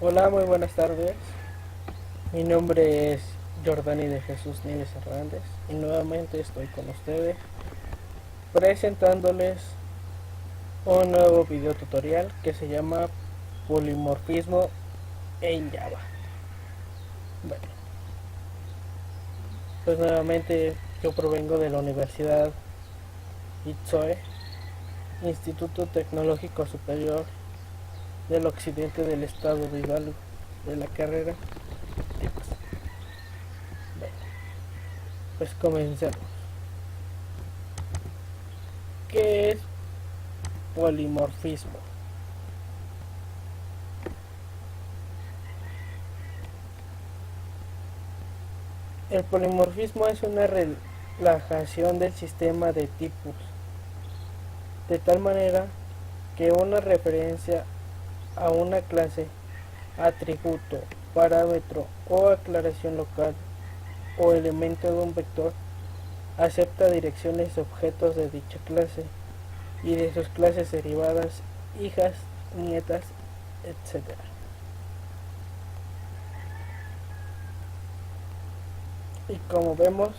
Hola, muy buenas tardes. Mi nombre es Jordani de Jesús Nieves Hernández y nuevamente estoy con ustedes presentándoles un nuevo video tutorial que se llama Polimorfismo en Java. Bueno, pues nuevamente yo provengo de la Universidad ITSOE, Instituto Tecnológico Superior del Occidente del Estado de Hidalgo, de la carrera TIPS. Bueno, pues comencemos. ¿Qué es polimorfismo? El polimorfismo es una relajación del sistema de tipos, de tal manera que una referencia a una clase, atributo, parámetro o aclaración local o elemento de un vector acepta direcciones de objetos de dicha clase y de sus clases derivadas, hijas, nietas, etc. Y como vemos,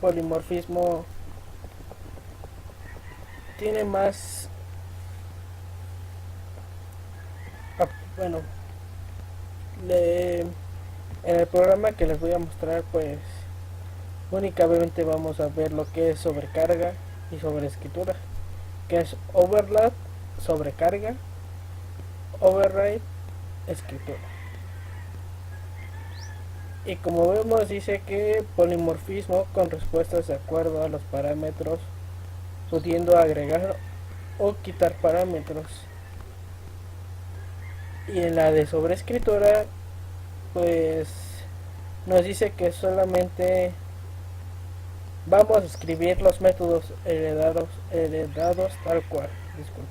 polimorfismo tiene más, bueno, en el programa que les voy a mostrar, pues únicamente vamos a ver lo que es sobrecarga y sobreescritura, que es overlap, sobrecarga, override, escritura. Y como vemos, dice que polimorfismo con respuestas de acuerdo a los parámetros, pudiendo agregar o quitar parámetros. Y en la de sobreescritura, pues nos dice que solamente vamos a escribir los métodos heredados tal cual. Disculpe.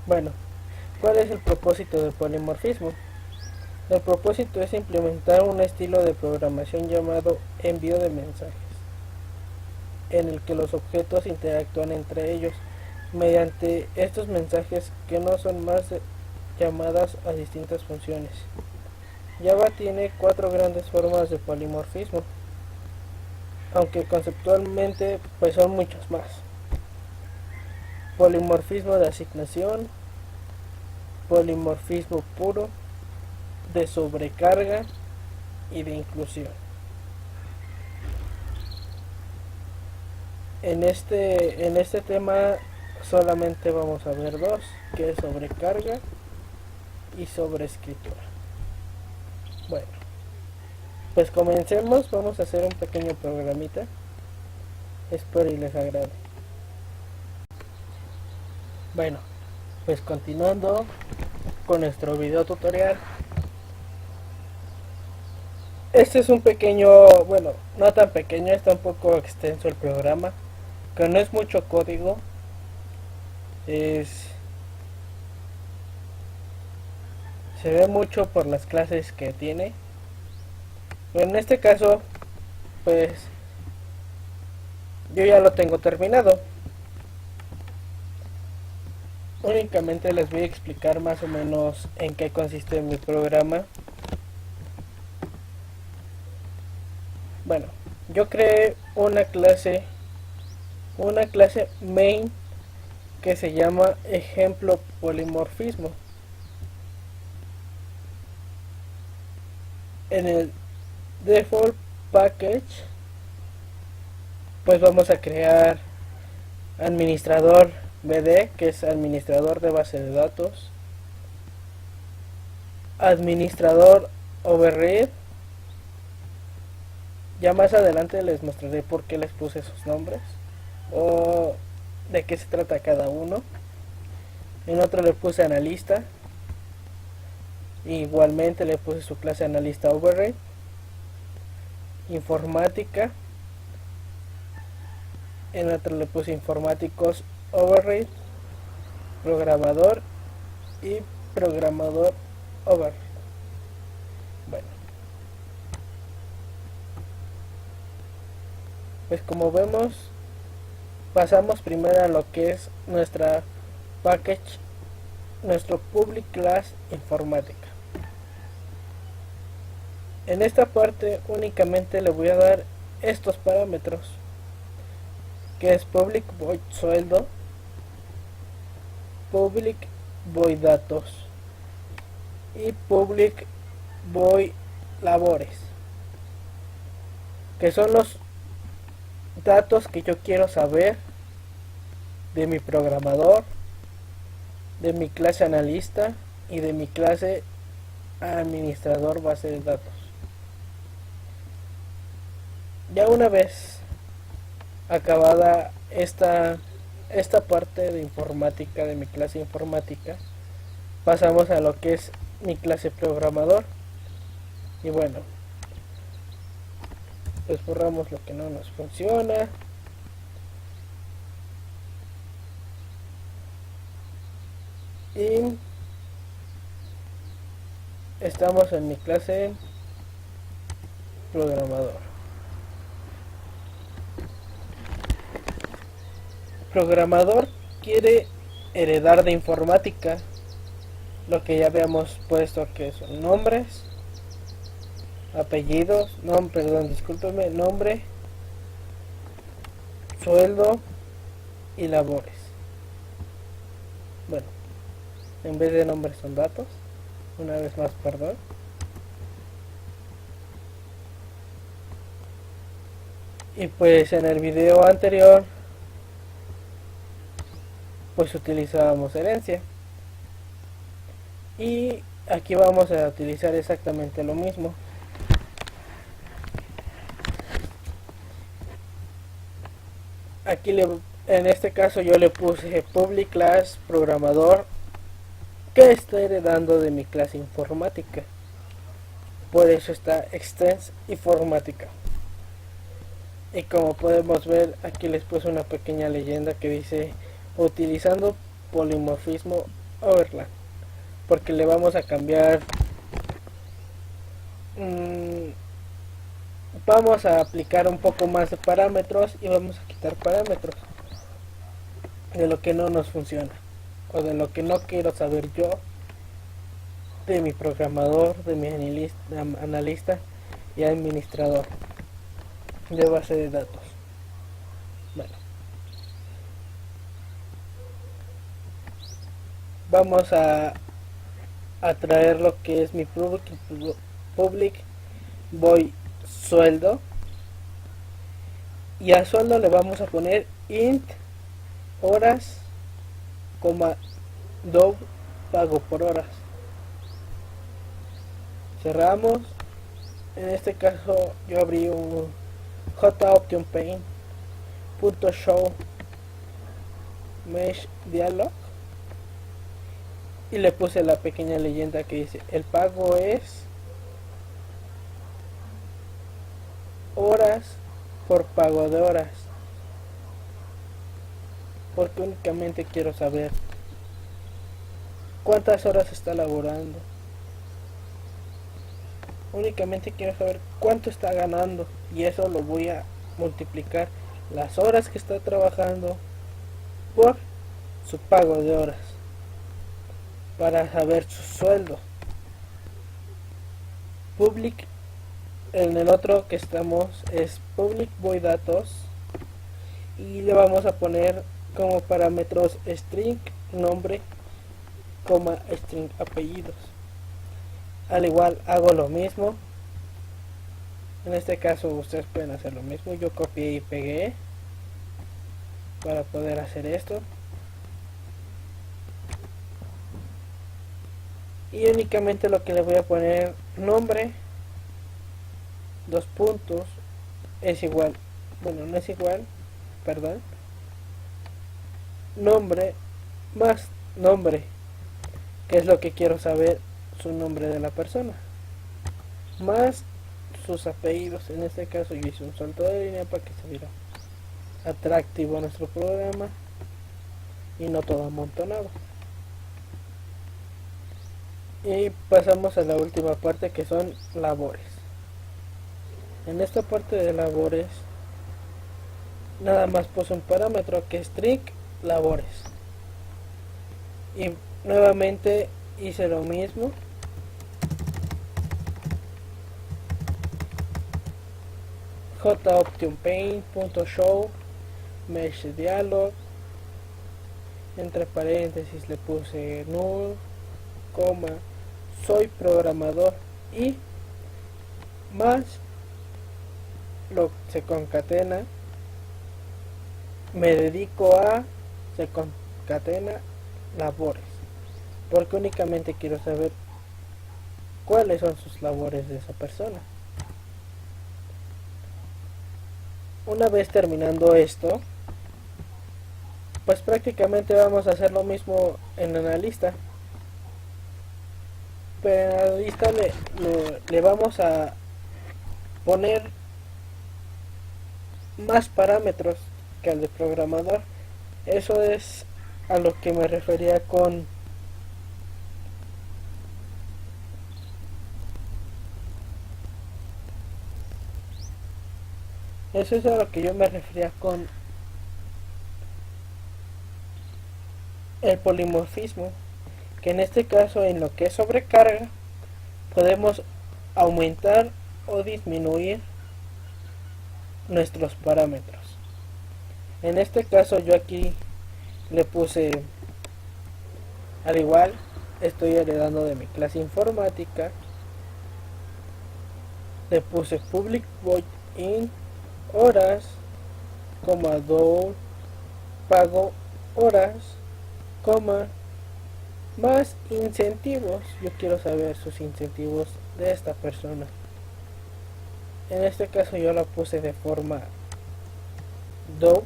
Bueno, ¿cuál es el propósito del polimorfismo? El propósito es implementar un estilo de programación llamado envío de mensajes, en el que los objetos interactúan entre ellos mediante estos mensajes que no son más llamadas a distintas funciones. Java tiene cuatro grandes formas de polimorfismo, aunque conceptualmente pues son muchos más. Polimorfismo de asignación, polimorfismo puro, de sobrecarga y de inclusión. En este tema solamente vamos a ver dos, que es sobrecarga y sobreescritura. Bueno, pues comencemos, vamos a hacer un pequeño programita. Espero y les agrade. Bueno, pues continuando con nuestro video tutorial. Este es un pequeño, bueno, no tan pequeño, está un poco extenso el programa, que no es mucho código, es se ve mucho por las clases que tiene. Pero en este caso, pues yo ya lo tengo terminado. Únicamente les voy a explicar más o menos en qué consiste mi programa. Bueno, yo creé una clase main que se llama ejemplo polimorfismo. En el default package pues vamos a crear administrador BD, que es administrador de base de datos, administrador override. Ya más adelante les mostraré por qué les puse esos nombres o de qué se trata cada uno. En otro le puse analista, igualmente le puse su clase analista override. Informática, en otro le puse informáticos override, programador y programador override. Bueno, pues como vemos, pasamos primero a lo que es nuestra package, nuestro public class informática. En esta parte únicamente le voy a dar estos parámetros, que es public void sueldo, public void datos y public void labores, que son los datos que yo quiero saber de mi programador, de mi clase analista y de mi clase administrador base de datos. Ya una vez acabada esta parte de informática, de mi clase informática, pasamos a lo que es mi clase programador. Y bueno, pues borramos lo que no nos funciona. Y estamos en mi clase programador. Programador quiere heredar de informática lo que ya habíamos puesto, que son nombres, apellidos, nombre, sueldo y labores. Bueno, en vez de nombres son datos. Una vez más, perdón. Y pues en el video anterior pues utilizábamos herencia, y aquí vamos a utilizar exactamente lo mismo. Aquí en este caso yo le puse public class programador, que está heredando de mi clase informática, por eso está extens informática. Y como podemos ver, aquí les puse una pequeña leyenda que dice utilizando polimorfismo overland, porque le vamos a cambiar, vamos a aplicar un poco más de parámetros y vamos a quitar parámetros de lo que no nos funciona o de lo que no quiero saber yo de mi programador, de mi analista y administrador de base de datos. Bueno, vamos a traer lo que es mi public void sueldo, y a sueldo le vamos a poner int horas, do pago por horas. Cerramos. En este caso yo abrí un JOptionPaint.show mesh dialog y le puse la pequeña leyenda que dice el pago es horas por pago de horas, porque únicamente quiero saber cuántas horas está laborando, únicamente quiero saber cuánto está ganando, y eso lo voy a multiplicar las horas que está trabajando por su pago de horas para saber su sueldo. Public, en el otro que estamos es public void datos, y le vamos a poner como parámetros string nombre, string apellidos. Al igual hago lo mismo. En este caso ustedes pueden hacer lo mismo. Yo copié y pegué para poder hacer esto. Y únicamente lo que le voy a poner nombre, dos puntos, es igual, bueno, no es igual, perdón, nombre más nombre, que es lo que quiero saber, su nombre de la persona, más sus apellidos. En este caso yo hice un salto de línea para que se viera atractivo a nuestro programa y no todo amontonado. Y pasamos a la última parte, que son labores. En esta parte de labores nada más puse un parámetro que es string labores, y nuevamente hice lo mismo. JOptionPaint.show mesh dialog, entre paréntesis le puse null, coma, soy programador y más lo se concatena, me dedico a, se concatena labores, porque únicamente quiero saber cuáles son sus labores de esa persona. Una vez terminando esto, pues prácticamente vamos a hacer lo mismo en Analista. Pero en Analista le vamos a poner más parámetros que al de programador. Eso es a lo que me refería con eso es a lo que yo me refería con el polimorfismo, que en este caso, en lo que es sobrecarga, podemos aumentar o disminuir nuestros parámetros. En este caso yo aquí le puse, al igual estoy heredando de mi clase informática, le puse public void in horas, coma do pago horas, coma más incentivos. Yo quiero saber sus incentivos de esta persona. En este caso yo la puse de forma do.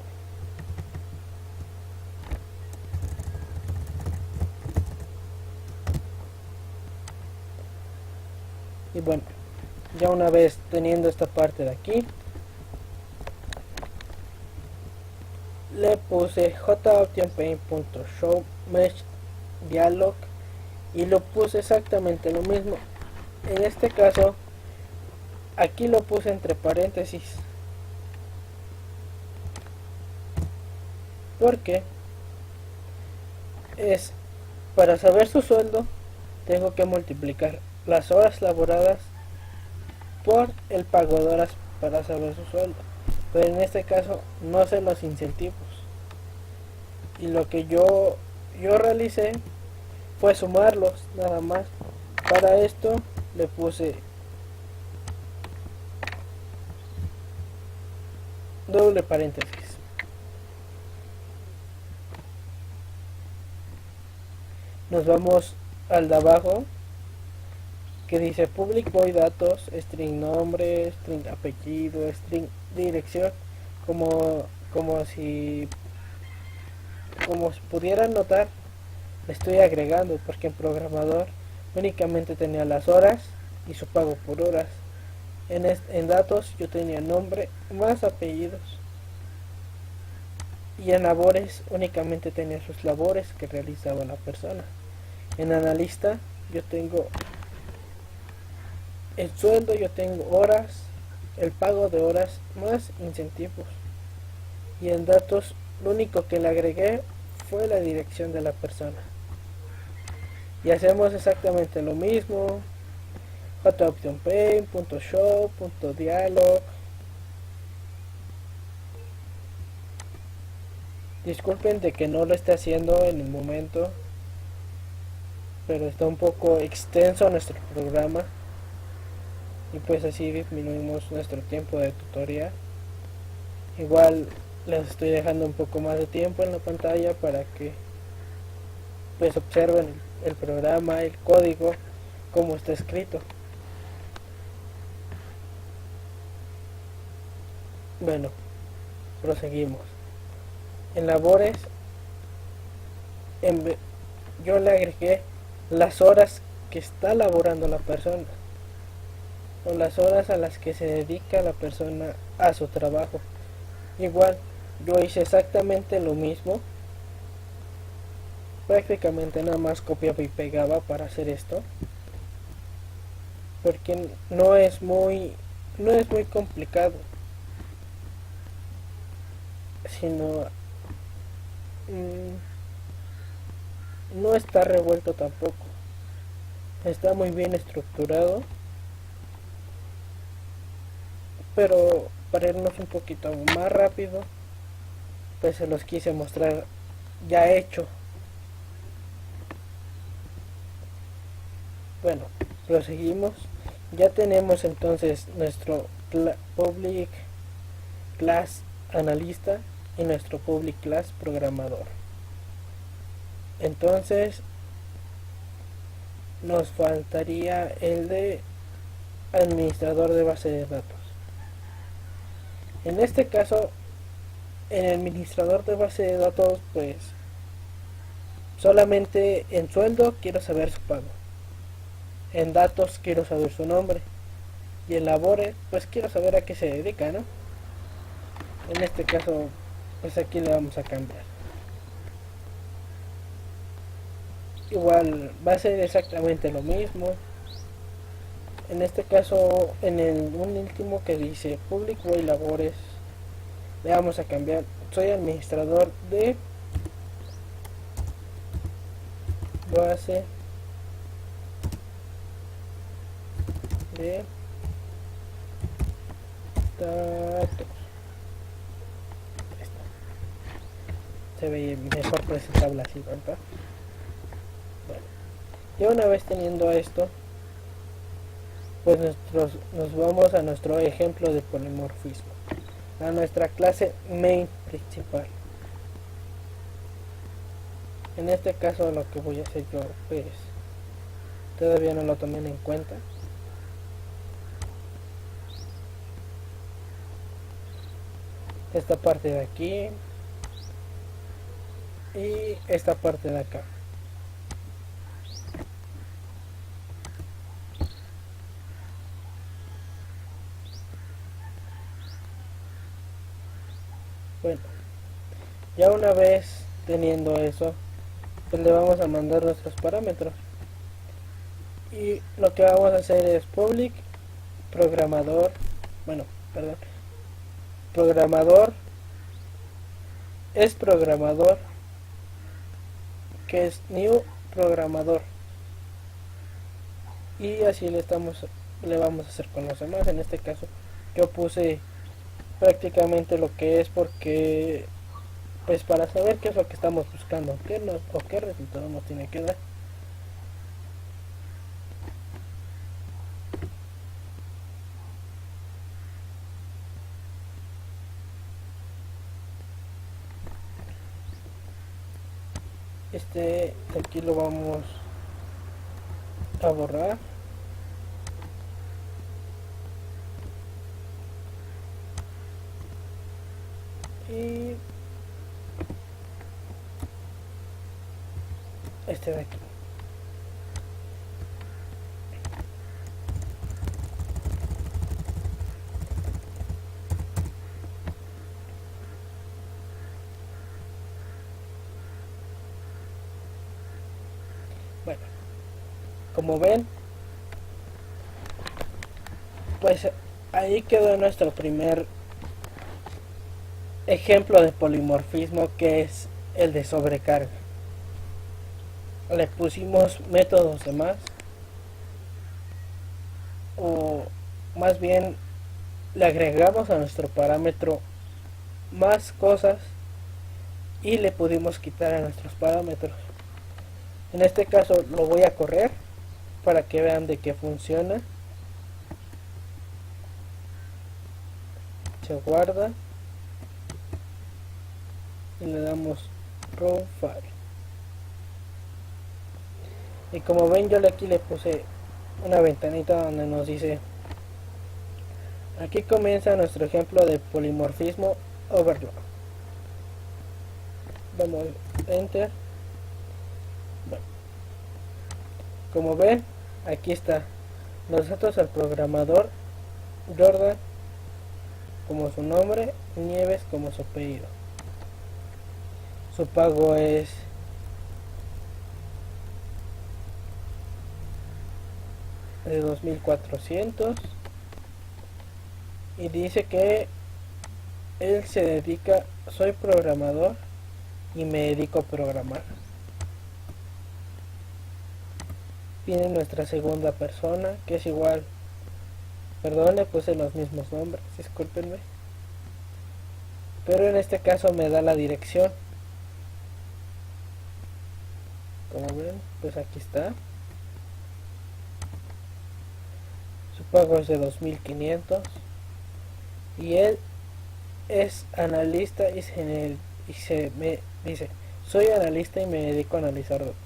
Y bueno, ya una vez teniendo esta parte de aquí, le puse JOptionPaint.show mesh dialog y lo puse exactamente lo mismo. En este caso, aquí lo puse entre paréntesis, porque es para saber su sueldo tengo que multiplicar las horas laboradas por el pago de horas para saber su sueldo, pero en este caso no sé los incentivos, y lo que yo realicé fue sumarlos nada más. Para esto le puse doble paréntesis. Nos vamos al de abajo, que dice public void datos, string nombre, string apellido, string dirección, como si pudieran notar, le estoy agregando, porque en programador únicamente tenía las horas y su pago por horas. En datos yo tenía nombre más apellidos, y en labores únicamente tenía sus labores que realizaba la persona. En analista yo tengo el sueldo, yo tengo horas, el pago de horas más incentivos, y en datos lo único que le agregué fue la dirección de la persona. Y hacemos exactamente lo mismo. JOptionPaint.show.dialog. Disculpen de que no lo esté haciendo en el momento, pero está un poco extenso nuestro programa, y pues así disminuimos nuestro tiempo de tutoría. Igual les estoy dejando un poco más de tiempo en la pantalla para que pues observen el programa, el código, cómo está escrito. Bueno, proseguimos. En labores, yo le agregué las horas que está laborando la persona, o las horas a las que se dedica la persona a su trabajo. Igual yo hice exactamente lo mismo, prácticamente nada más copiaba y pegaba para hacer esto, porque no es muy complicado, sino no está revuelto tampoco, está muy bien estructurado, pero para irnos un poquito más rápido, pues se los quise mostrar ya hecho. Bueno, proseguimos. Ya tenemos entonces nuestro public class analista y nuestro public class programador. Entonces nos faltaría el de administrador de base de datos. En este caso, en el administrador de base de datos, pues solamente en sueldo quiero saber su pago, en datos quiero saber su nombre, y en labores pues quiero saber a qué se dedica, ¿no? En este caso pues aquí le vamos a cambiar. Igual va a ser exactamente lo mismo. En este caso, en el último que dice Public Way Labores, le vamos a cambiar. Soy administrador de base de datos. Se ve mejor presentable así, ¿verdad? Bueno, ya una vez teniendo esto, pues nos vamos a nuestro ejemplo de polimorfismo, a nuestra clase main principal. En este caso lo que voy a hacer yo, pues todavía no lo tomen en cuenta. Esta parte de aquí y esta parte de acá. Bueno, ya una vez teniendo eso, pues le vamos a mandar nuestros parámetros, y lo que vamos a hacer es public programador, programador es programador, que es new programador, y así le vamos a hacer con los demás. En este caso yo puse prácticamente lo que es, porque pues para saber qué es lo que estamos buscando, qué resultado nos tiene que dar. Aquí lo vamos a borrar, y este de aquí. Bueno, como ven, pues ahí quedó nuestro primer ejemplo de polimorfismo, que es el de sobrecarga. Le pusimos métodos de más, o más bien le agregamos a nuestro parámetro más cosas y le pudimos quitar a nuestros parámetros. En este caso lo voy a correr para que vean de qué funciona. Se guarda y le damos run file, y como ven, yo aquí le puse una ventanita donde nos dice: aquí comienza nuestro ejemplo de polimorfismo overload. Damos enter. Bueno, como ven, aquí está nosotros, el programador, Jordan como su nombre, Nieves como su apellido. Su pago es de 2.400, y dice que él se dedica, soy programador y me dedico a programar. viene nuestra segunda persona, que es igual. Perdón, le puse los mismos nombres, discúlpenme. Pero en este caso me da la dirección. Como ven, pues aquí está. Su pago es de 2.500. Y él es analista y me dice, soy analista y me dedico a analizar datos.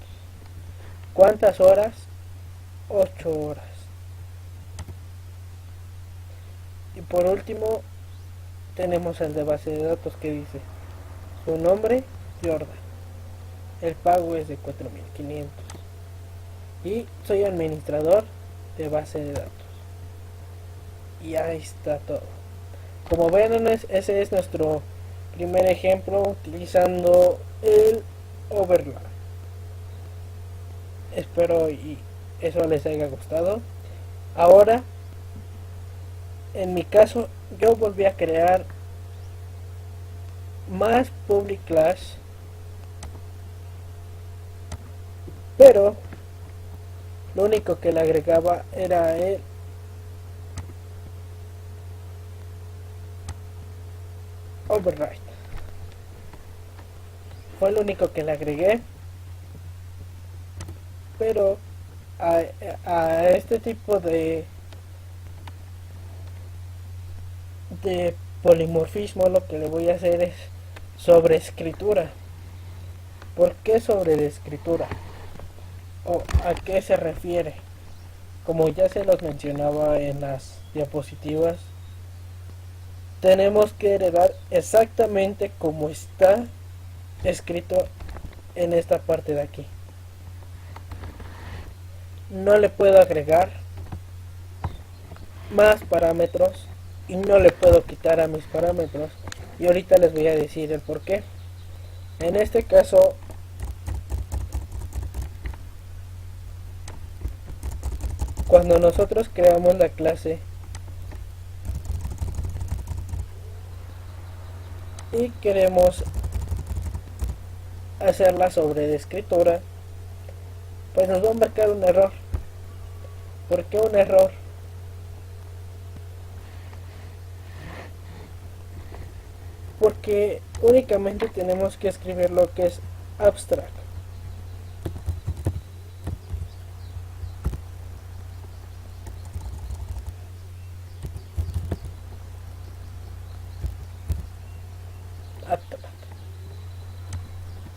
¿Cuántas horas? 8 horas. Y por último tenemos el de base de datos que dice su nombre, Jordan. El pago es de 4.500. Y soy administrador de base de datos. Y ahí está todo. Como ven, ese es nuestro primer ejemplo utilizando el overlay. Espero y eso les haya gustado. Ahora, en mi caso, yo volví a crear más public class, pero lo único que le agregaba era el override. Fue lo único que le agregué, pero a este tipo de polimorfismo lo que le voy a hacer es sobreescritura. ¿Por qué sobreescritura? ¿O a qué se refiere? Como ya se los mencionaba en las diapositivas, tenemos que heredar exactamente como está escrito en esta parte de aquí. No le puedo agregar más parámetros y no le puedo quitar a mis parámetros, y ahorita les voy a decir el por qué. En este caso, cuando nosotros creamos la clase y queremos hacerla sobre escritura, pues nos va a marcar un error. ¿Por qué un error? Porque únicamente tenemos que escribir lo que es abstract.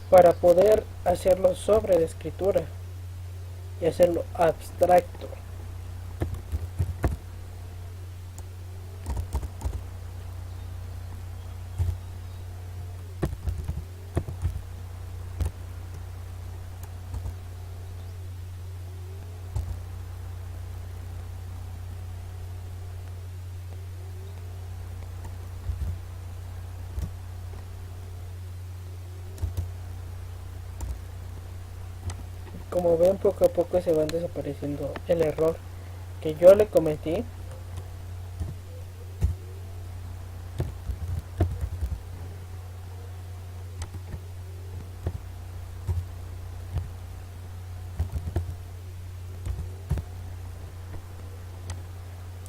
Para poder hacerlo sobre escritura y hacerlo abstracto. Como ven, poco a poco se van desapareciendo el error que yo le cometí.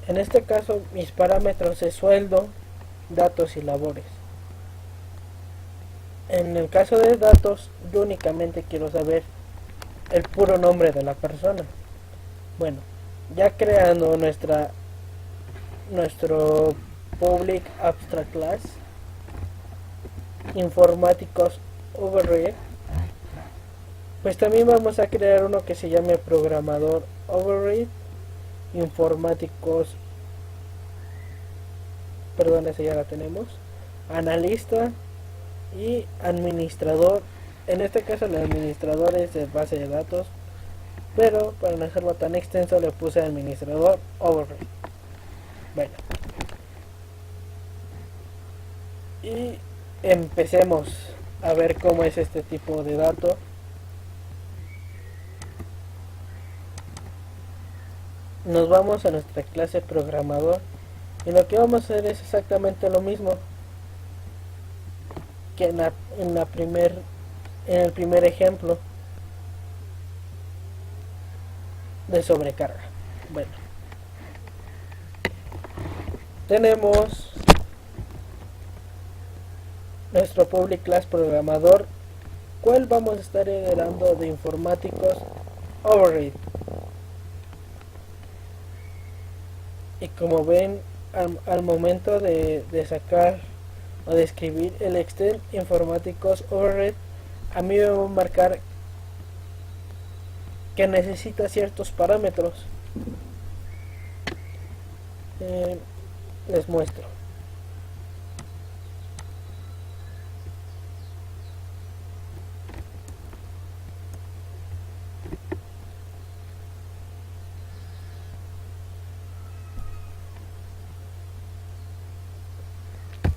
En este caso, mis parámetros es sueldo, datos y labores. En el caso de datos, yo únicamente quiero saber el puro nombre de la persona. Bueno, ya creando nuestro public abstract class informáticos override, pues también vamos a crear uno que se llame programador override informáticos, perdón, esa ya la tenemos, analista y administrador. En este caso el administrador es de base de datos, pero para no hacerlo tan extenso le puse administrador override. Bueno, y empecemos a ver cómo es este tipo de dato. Nos vamos a nuestra clase programador y lo que vamos a hacer es exactamente lo mismo que en el primer ejemplo. de sobrecarga. Bueno, tenemos nuestro public class programador, cual vamos a estar heredando de informáticos override. Y como ven, al momento de sacar o de escribir el extend informáticos override, a mí me va a marcar que necesita ciertos parámetros. Les muestro.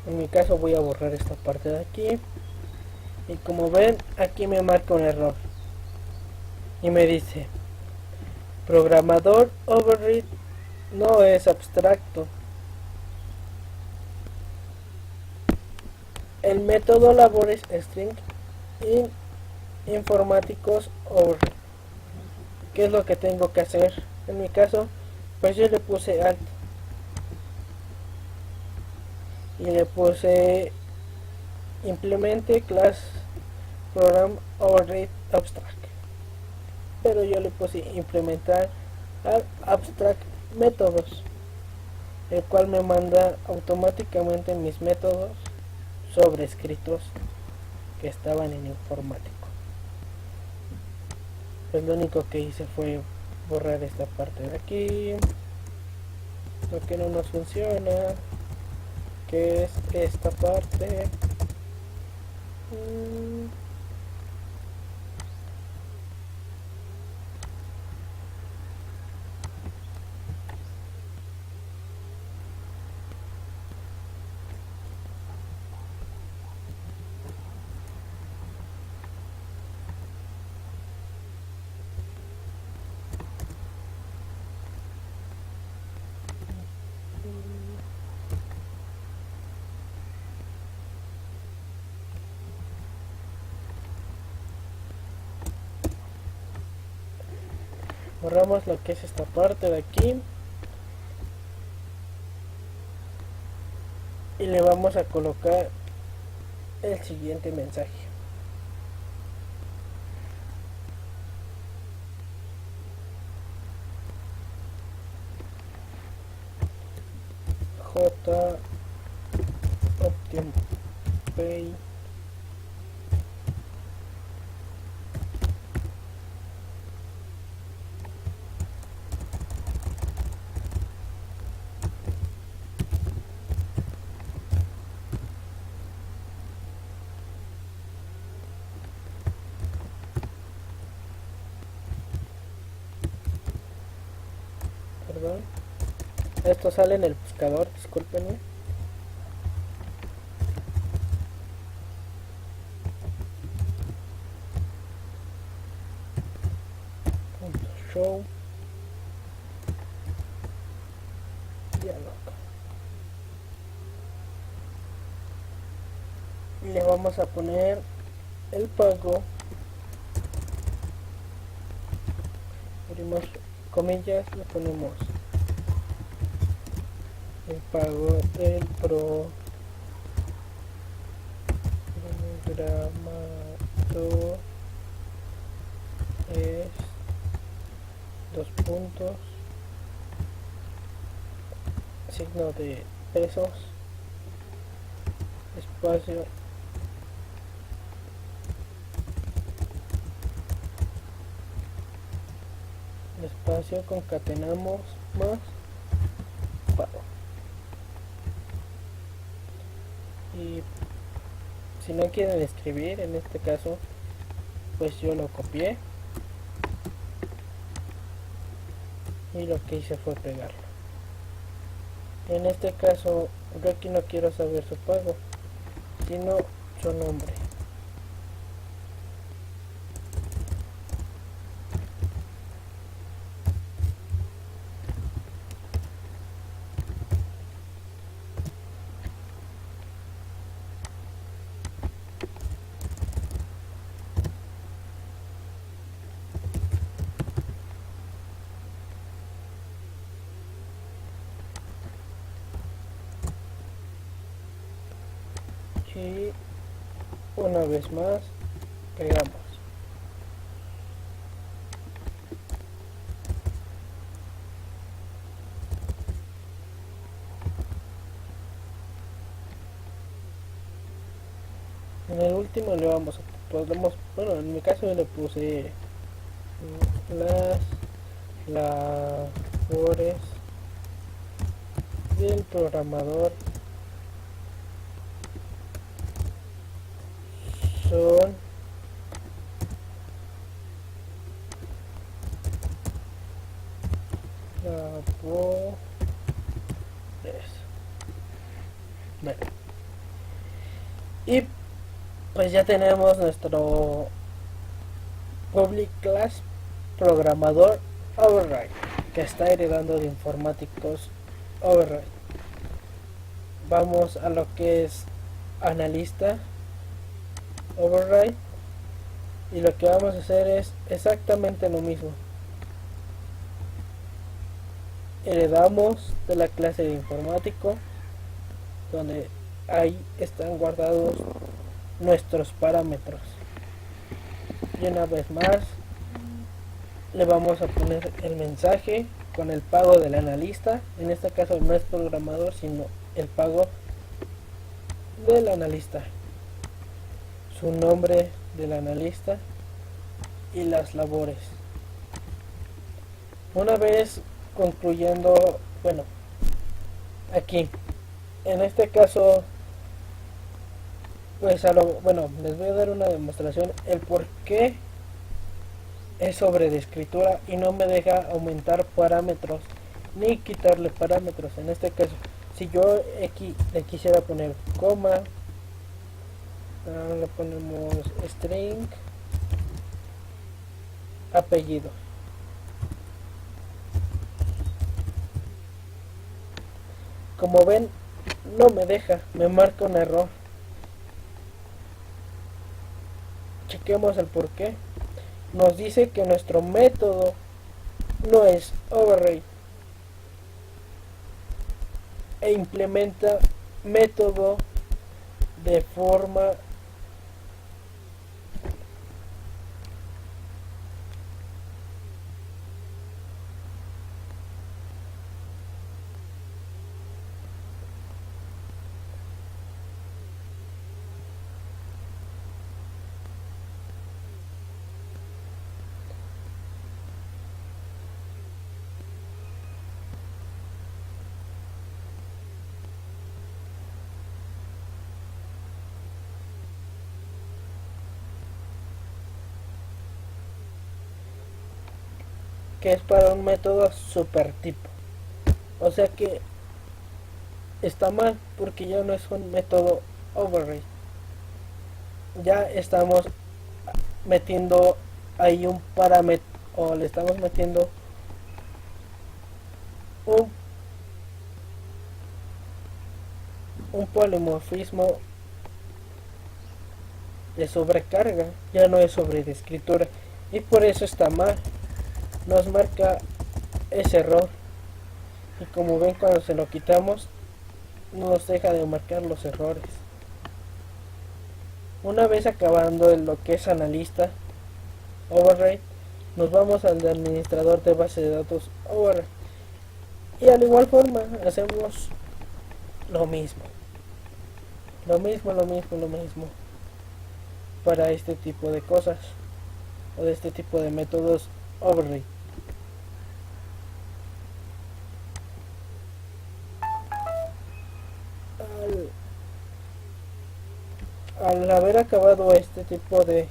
En mi caso voy a borrar esta parte de aquí, y como ven aquí me marca un error y me dice programador override no es abstracto. El método labores string informáticos override. ¿Qué es lo que tengo que hacer? En mi caso, pues yo le puse alt y le puse implemente class program override abstract, pero yo le puse implementar al abstract métodos, el cual me manda automáticamente mis métodos sobrescritos que estaban en informático. Pues lo único que hice fue borrar esta parte de aquí, lo que no nos funciona, que es esta parte. Borramos lo que es esta parte de aquí y le vamos a colocar el siguiente mensaje. J Optimum Pay perdón, esto sale en el buscador, discúlpenme. Show dialog y le vamos a poner el pago, abrimos comillas, le ponemos el pago del programador es 2 puntos, signo de pesos, espacio, espacio, concatenamos más pago. Y si no quieren escribir, en este caso pues yo lo copié y lo que hice fue pegarlo. En este caso yo aquí no quiero saber su pago, sino su nombre. y una vez más pegamos. En el último le vamos a podemos, bueno, en mi caso yo le puse las labores del programador son labores. Bueno, y pues ya tenemos nuestro public class programador override, que está heredando de informáticos override. Vamos a lo que es analista override, y lo que vamos a hacer es exactamente lo mismo. Heredamos de la clase de informático, donde ahí están guardados nuestros parámetros, y una vez más le vamos a poner el mensaje con el pago del analista. En este caso no es programador, sino el pago del analista, su nombre del analista y las labores. Una vez concluyendo, bueno, aquí en este caso pues bueno, les voy a dar una demostración el por qué es sobre de escritura y no me deja aumentar parámetros ni quitarle parámetros. En este caso, si yo aquí le quisiera poner coma, le ponemos string apellido. Como ven, no me deja, me marca un error. Chequemos el por qué. Nos dice que nuestro método no es override e implementa método de forma que es para un método supertipo. O sea que está mal porque ya no es un método override. Ya estamos metiendo ahí un parámetro, o le estamos metiendo un, un polimorfismo de sobrecarga, ya no es sobre de escritura, y por eso está mal, nos marca ese error. Y como ven, cuando se lo quitamos nos deja de marcar los errores. Una vez acabando en lo que es analista override, nos vamos al de administrador de base de datos override, y al igual forma hacemos lo mismo para este tipo de cosas, o de este tipo de métodos override. Al haber acabado este tipo de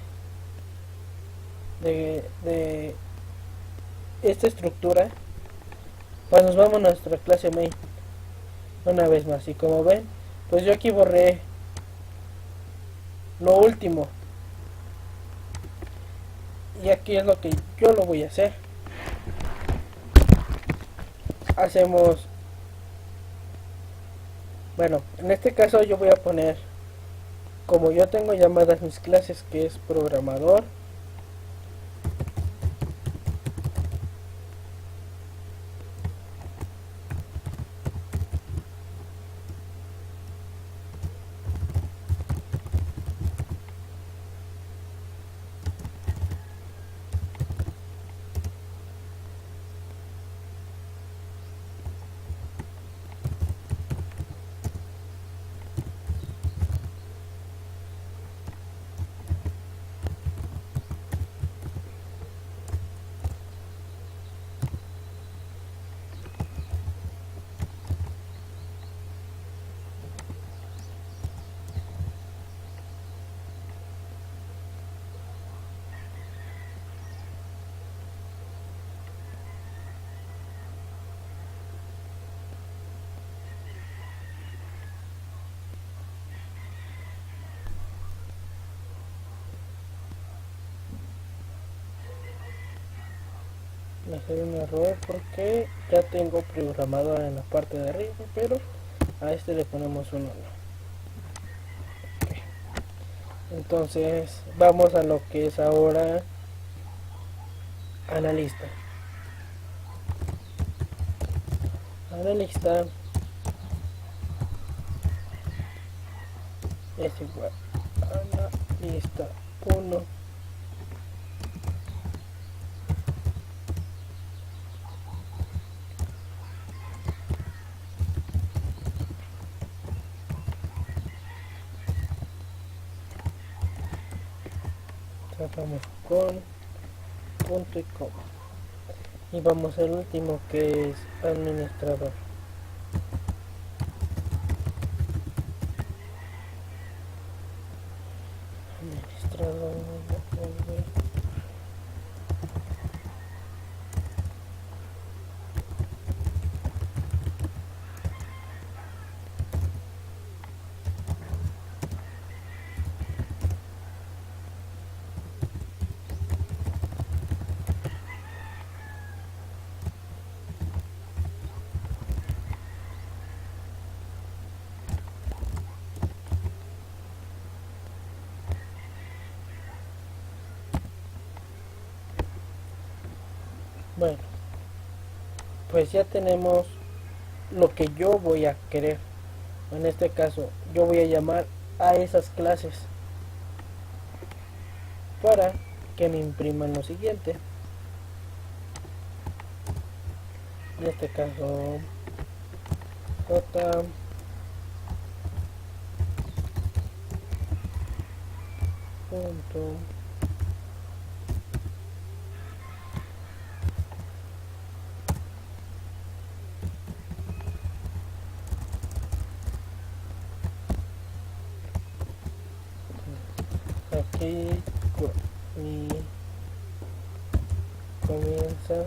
esta estructura, pues nos vamos a nuestra clase main una vez más. Y como ven, pues yo aquí borré lo último, y aquí es lo que yo lo voy a hacer. Hacemos, bueno, en este caso yo voy a poner, como yo tengo llamadas mis clases, que es programador, me salió un error porque ya tengo programado en la parte de arriba, pero a este le ponemos un 1. Okay. Entonces vamos a lo que es ahora analista. Analista es igual a analista 1 cerramos con punto y coma, y vamos al último, que es administrador. Administrador, bueno, pues ya tenemos lo que yo voy a querer. En este caso yo voy a llamar a esas clases para que me impriman lo siguiente. En este caso j punto aquí y comienza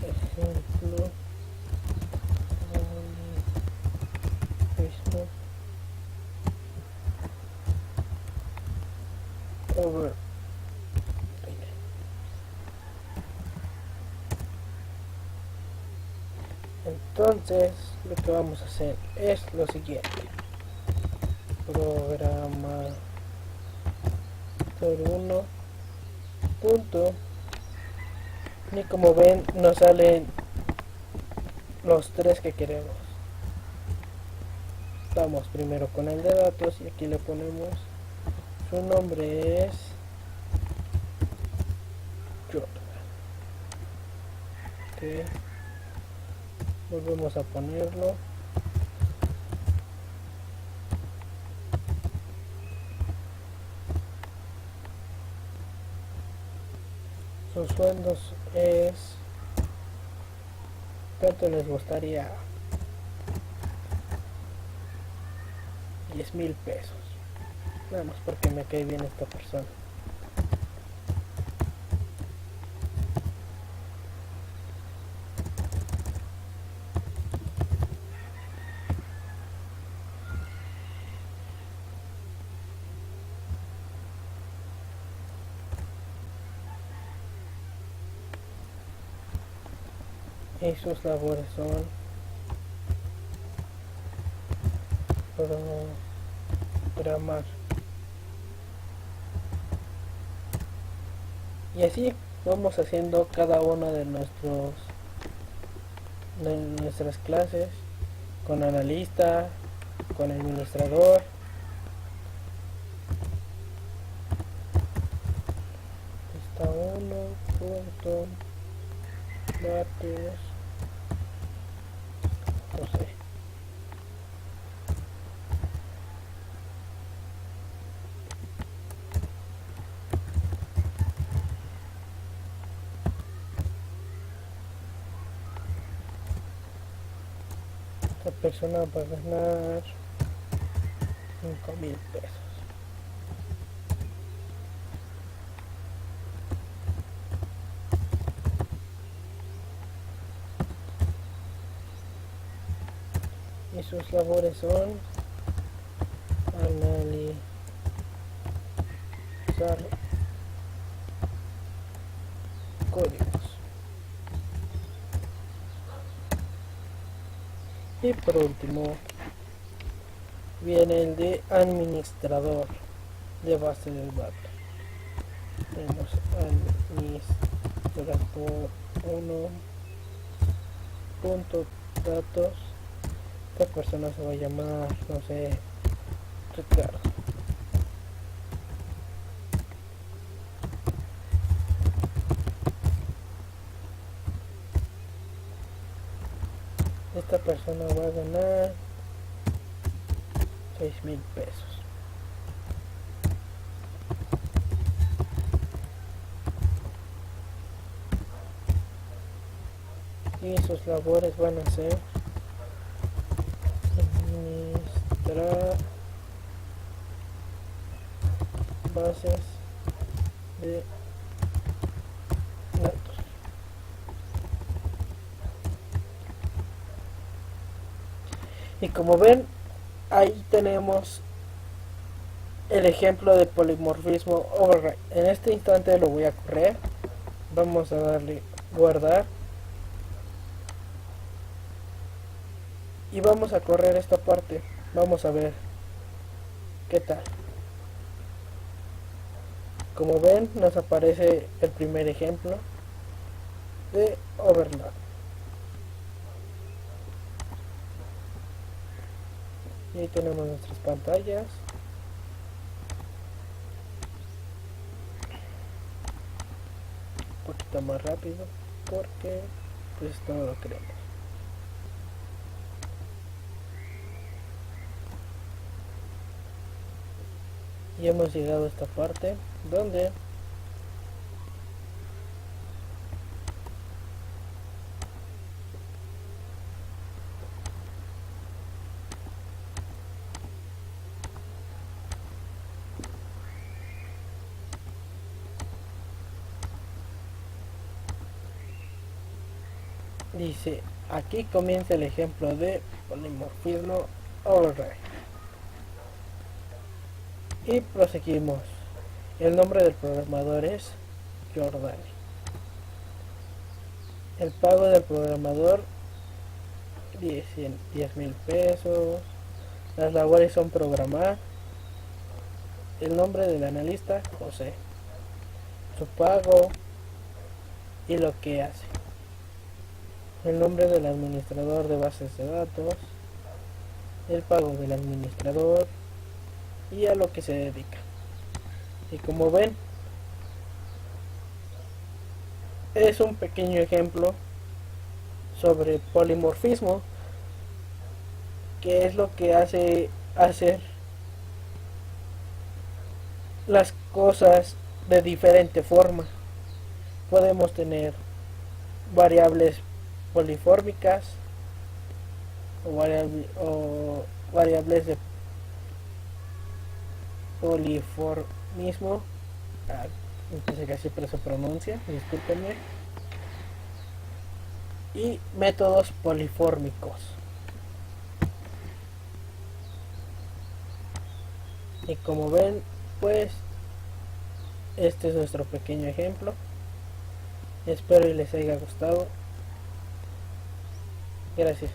ejemplo Facebook over. Entonces lo que vamos a hacer es lo siguiente: programa por 1 punto, y como ven nos salen los tres que queremos. Vamos primero con el de datos y aquí le ponemos su nombre es Jordan. Okay. Volvemos a ponerlo. Sus sueldos es, ¿cuánto les gustaría? 10,000 pesos. Nada más porque me cae bien esta persona. Y sus labores son programar. Y así vamos haciendo cada una de nuestras clases, con analista, con administrador. Está 1 punto datos, no sé. Esta persona va a ganar 5,000 pesos. Y sus labores son analizar Y por último viene el de administrador de base de datos. Tenemos administrador 1 punto datos. Esta persona se va a llamar, no sé, Ricardo. Esta persona va a ganar 6,000 pesos. Y sus labores van a ser administrar bases de datos. Y como ven, ahí tenemos el ejemplo de polimorfismo override. En este instante lo voy a correr. Vamos a darle guardar. Y vamos a correr esta parte. Vamos a ver qué tal. Como ven, nos aparece el primer ejemplo de overlap. Y ahí tenemos nuestras pantallas. Un poquito más rápido porque pues no lo queremos. Y hemos llegado a esta parte donde dice, aquí comienza el ejemplo de polimorfismo override. Y proseguimos. El nombre del programador es Jordani. El pago del programador 10,000 pesos. Las labores son programar. El nombre del analista José. Su pago y lo que hace. El nombre del administrador de bases de datos. El pago del administrador y a lo que se dedica. Y como ven, es un pequeño ejemplo sobre polimorfismo, que es lo que hace hacer las cosas de diferente forma. Podemos tener variables polifórmicas o variables de poliformismo, no sé que siempre se pronuncia, discúlpenme, y métodos polifórmicos. Y como ven, pues este es nuestro pequeño ejemplo. Espero y les haya gustado. Gracias.